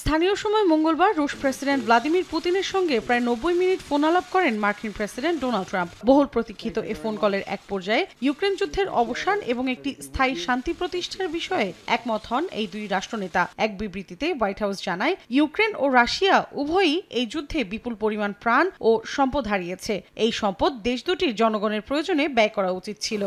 স্থানীয় সময় মঙ্গলবার রুশ প্রেসিডেন্ট ভ্লাদিমির পুতিনের সঙ্গে প্রায় 90 মিনিট ফোন আলাপ করেন মার্কিন প্রেসিডেন্ট ডোনাল্ড ট্রাম্প। বহুল প্রতীক্ষিত এ ফোন কলের এক পর্যায়ে ইউক্রেন যুদ্ধের অবসান এবং একটি স্থায়ী শান্তি প্রতিষ্ঠার বিষয়ে একমত হন এই দুই রাষ্ট্রনেতা। এক বিবৃতিতে হোয়াইট হাউস জানায়, ইউক্রেন ও রাশিয়া উভয়ই এই যুদ্ধে বিপুল পরিমাণ প্রাণ ও সম্পদ হারিয়েছে। এই সম্পদ দেশ দুটির জনগণের প্রয়োজনে ব্যয় করা উচিত ছিল।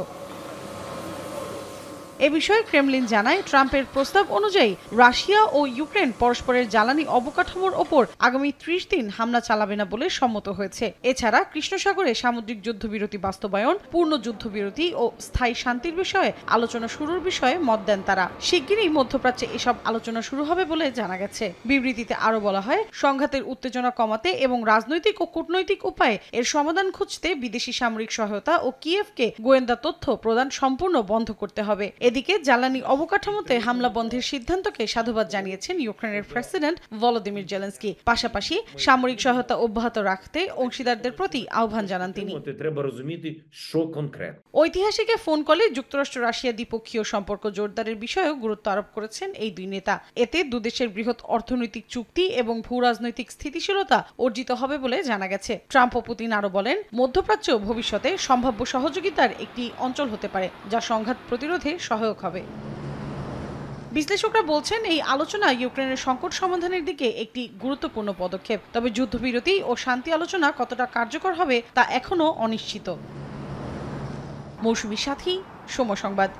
এ বিষয়ে ক্রেমলিন জানায়, ট্রাম্পের প্রস্তাব অনুযায়ী রাশিয়া ও ইউক্রেন পরস্পরের জ্বালানি অবকাঠামোর ওপর আগামী 30 দিন হামলা চালাবে না বলে সম্মত হয়েছে। এছাড়া কৃষ্ণ সাগরে সামুদ্রিক যুদ্ধবিরতি বাস্তবায়ন, পূর্ণ যুদ্ধবিরতি ও স্থায়ী শান্তির বিষয়ে আলোচনা শুরুর বিষয়ে মত দেন তারা। শিগগিরই মধ্যপ্রাচ্যে এসব আলোচনা শুরু হবে বলে জানা গেছে। বিবৃতিতে আরো বলা হয়, সংঘাতের উত্তেজনা কমাতে এবং রাজনৈতিক ও কূটনৈতিক উপায়ে এর সমাধান খুঁজতে বিদেশি সামরিক সহায়তা ও কিয়েভকে গোয়েন্দা তথ্য প্রদান সম্পূর্ণ বন্ধ করতে হবে। এদিকে জ্বালানি অবকাঠামোতে হামলা বন্ধের সিদ্ধান্তকে সাধুবাদ জানিয়েছেন ইউক্রেনের প্রেসিডেন্ট ভলোদিমির জেলেনস্কি। পাশাপাশি সামরিক সহায়তা অব্যাহত রাখতে অংশীদারদের প্রতি আহ্বান জানান তিনি। ঐতিহাসিক ফোন কলে যুক্তরাষ্ট্র রাশিয়া দ্বিপক্ষীয় সম্পর্ক জোরদারের বিষয়েও গুরুত্ব আরোপ করেছেন এই দুই নেতা। এতে দুদেশের বৃহৎ অর্থনৈতিক চুক্তি এবং ভূরাজনৈতিক স্থিতিশীলতা অর্জিত হবে বলে জানা গেছে। ট্রাম্প ও পুতিন আরো বলেন, মধ্যপ্রাচ্য ভবিষ্যতে সম্ভাব্য সহযোগিতার একটি অঞ্চল হতে পারে, যা সংঘাত প্রতিরোধে সহায়ক হবে। বিশ্লেষকরা বলছেন, এই আলোচনা ইউক্রেনের সংকট সমাধানের দিকে একটি গুরুত্বপূর্ণ পদক্ষেপ। তবে যুদ্ধবিরতি ও শান্তি আলোচনা কতটা কার্যকর হবে তা এখনো অনিশ্চিত। মৌসুমী সাথী, সময় সংবাদ।